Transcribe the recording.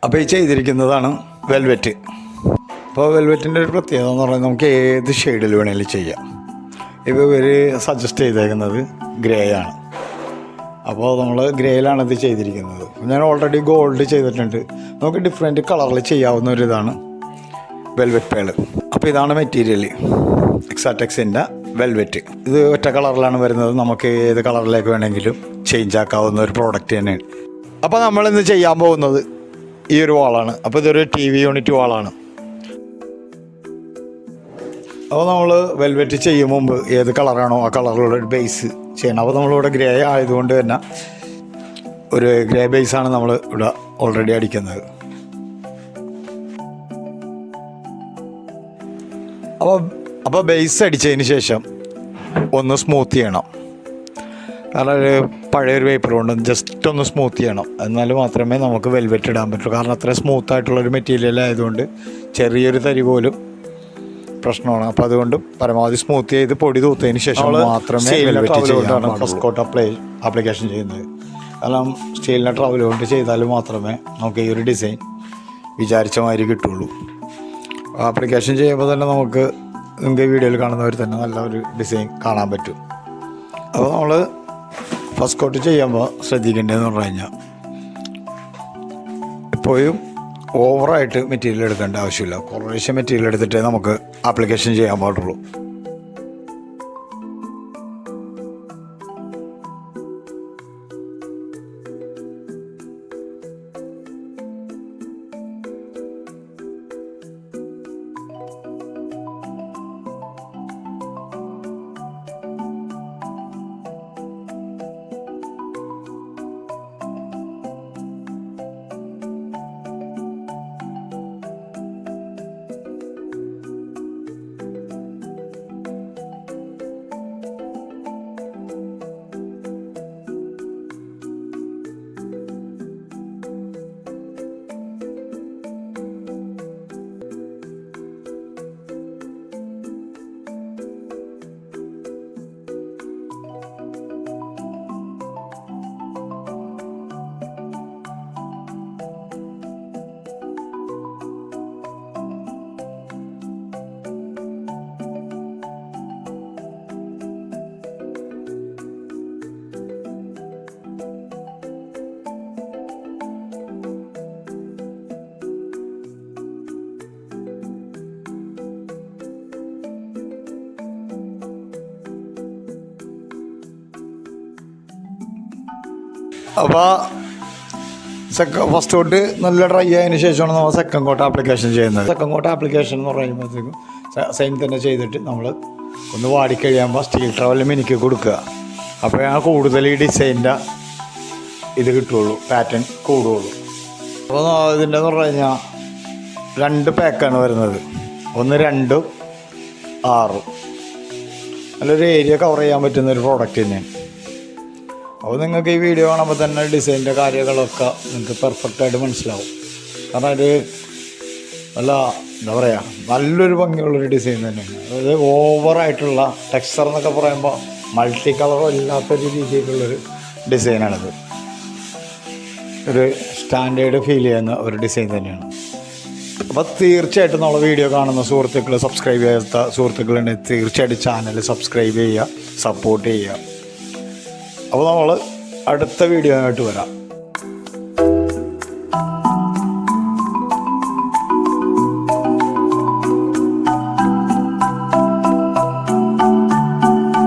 അപ്പോൾ ഈ ചെയ്തിരിക്കുന്നതാണ് വെൽവെറ്റ്. അപ്പോൾ വെൽവെറ്റിൻ്റെ ഒരു പ്രത്യേകത എന്ന് പറഞ്ഞാൽ നമുക്ക് ഏത് ഷെയ്ഡിൽ വേണമെങ്കിലും ചെയ്യാം. ഇപ്പോൾ ഇവർ സജസ്റ്റ് ചെയ്തേക്കുന്നത് ഗ്രേ ആണ്. അപ്പോൾ നമ്മൾ ഗ്രേയിലാണ് ഇത് ചെയ്തിരിക്കുന്നത്. ഞാൻ ഓൾറെഡി ഗോൾഡ് ചെയ്തിട്ടുണ്ട്. നമുക്ക് ഡിഫറെൻറ്റ് കളറിൽ ചെയ്യാവുന്ന ഒരു ഇതാണ് വെൽവെറ്റ് പേള്. അപ്പോൾ ഇതാണ് മെറ്റീരിയൽ, എക്സാറ്റെക്സിൻ്റെ വെൽവെറ്റ്. ഇത് ഒറ്റ കളറിലാണ് വരുന്നത്. നമുക്ക് ഏത് കളറിലേക്ക് വേണമെങ്കിലും ചേഞ്ച് ആക്കാവുന്ന ഒരു പ്രോഡക്റ്റ് തന്നെയാണ്. അപ്പോൾ നമ്മളിന്ന് ചെയ്യാൻ പോകുന്നത് ഈ ഒരു വാളാണ്. അപ്പോൾ ഇതൊരു TV യൂണിറ്റ് വാളാണ്. അപ്പോൾ നമ്മൾ വെൽവെറ്റ് ചെയ്യും മുമ്പ് ഏത് കളറാണോ ആ കളറിലുള്ള ഒരു ബേസ് ചെയ്യണം. അപ്പോൾ നമ്മളിവിടെ ഗ്രേ ആയതുകൊണ്ട് തന്നെ ഒരു ഗ്രേ ബേസാണ് നമ്മൾ ഇവിടെ ഓൾറെഡി അടിക്കുന്നത്. അപ്പോൾ ബേസ് അടിച്ചതിന് ശേഷം ഒന്ന് സ്മൂത്ത് ചെയ്യണം. കാരണം ഒരു പഴയൊരു പേപ്പർ കൊണ്ട് ജസ്റ്റ് ഒന്ന് സ്മൂത്ത് ചെയ്യണം. എന്നാൽ മാത്രമേ നമുക്ക് വെൽവെറ്റ് ഇടാൻ പറ്റുള്ളൂ. കാരണം അത്ര സ്മൂത്തായിട്ടുള്ളൊരു മെറ്റീരിയൽ ആയതുകൊണ്ട് ചെറിയൊരു തരി പോലും പ്രശ്നമാണ്. അപ്പോൾ അതുകൊണ്ട് പരമാവധി സ്മൂത്ത് ചെയ്ത് പൊടി തൂത്തതിന് ശേഷം മാത്രമേ ഫസ്റ്റ് കോട്ട് ആപ്ലിക്കേഷൻ ചെയ്യുന്നത്. കാരണം സ്റ്റീലിൻ്റെ ട്രവൽ കൊണ്ട് ചെയ്താൽ മാത്രമേ നമുക്ക് ഈ ഒരു ഡിസൈൻ വിചാരിച്ച മാതിരി കിട്ടുള്ളൂ. ആപ്ലിക്കേഷൻ ചെയ്യുമ്പോൾ തന്നെ നിങ്ങൾക്ക് വീഡിയോയിൽ കാണുന്നവർ തന്നെ നല്ല ഒരു ഡിസൈൻ കാണാൻ പറ്റും. അപ്പോൾ നമ്മൾ ഫസ്റ്റ് കോട്ട് ചെയ്യുമ്പോൾ ശ്രദ്ധിക്കേണ്ടതെന്ന് പറഞ്ഞു കഴിഞ്ഞാൽ എപ്പോഴും ഓവറായിട്ട് മെറ്റീരിയൽ എടുക്കേണ്ട ആവശ്യമില്ല. കുറേശ്ശെ മെറ്റീരിയൽ എടുത്തിട്ടേ നമുക്ക് ആപ്ലിക്കേഷൻ ചെയ്യാൻ പാടുള്ളൂ. അപ്പോൾ ഫസ്റ്റ് കോട്ട് നല്ല ഡ്രൈ ആയതിനു ശേഷമാണ് നമ്മൾ സെക്കൻഡ് കോട്ട് ആപ്ലിക്കേഷൻ ചെയ്യുന്നത്. സെക്കൻഡ് കോട്ട് ആപ്ലിക്കേഷൻ എന്ന് പറയുമ്പോഴത്തേക്കും സെയിം തന്നെ ചെയ്തിട്ട് നമ്മൾ ഒന്ന് വാടിക്കഴിയുമ്പോൾ സ്റ്റീൽ ട്രവൽ മിനിക്ക് കൊടുക്കുക. അപ്പോഴാണ് കൂടുതൽ ഈ ഡിസൈനിൻ്റെ ഇത് കിട്ടുകയുള്ളൂ, പാറ്റേൺ കൂടുകയുള്ളൂ. അപ്പോൾ ഇതിൻ്റെ എന്ന് പറഞ്ഞു കഴിഞ്ഞാൽ 2 പാക്കാണ് വരുന്നത്. ഒന്ന് 2 6 നല്ലൊരു ഏരിയ കവർ ചെയ്യാൻ പറ്റുന്ന ഒരു പ്രോഡക്റ്റ് തന്നെയാണ്. അപ്പോൾ നിങ്ങൾക്ക് ഈ വീഡിയോ കാണുമ്പോൾ തന്നെ ഡിസൈനിൻ്റെ കാര്യങ്ങളൊക്കെ നിങ്ങൾക്ക് പെർഫെക്റ്റായിട്ട് മനസ്സിലാവും. കാരണം ഒരു നല്ല എന്താ പറയുക നല്ലൊരു ഭംഗിയുള്ളൊരു ഡിസൈൻ തന്നെയാണ്. അതായത് ഓവറായിട്ടുള്ള ടെക്സ്ചർ എന്നൊക്കെ പറയുമ്പോൾ മൾട്ടി കളറോ ഇല്ലാത്തൊരു രീതിയിലുള്ളൊരു ഡിസൈനാണിത്. ഒരു സ്റ്റാൻഡേർഡ് ഫീൽ ചെയ്യുന്ന ഒരു ഡിസൈൻ തന്നെയാണ്. അപ്പോൾ തീർച്ചയായിട്ടും നമ്മളെ വീഡിയോ കാണുന്ന സുഹൃത്തുക്കൾ, സബ്സ്ക്രൈബ് ചെയ്യാത്ത സുഹൃത്തുക്കളുണ്ടെങ്കിൽ തീർച്ചയായിട്ടും ചാനൽ സബ്സ്ക്രൈബ് ചെയ്യുക, സപ്പോർട്ട് ചെയ്യുക. അപ്പോൾ നമ്മൾ അടുത്ത വീഡിയോ ആയിട്ട് വരാം.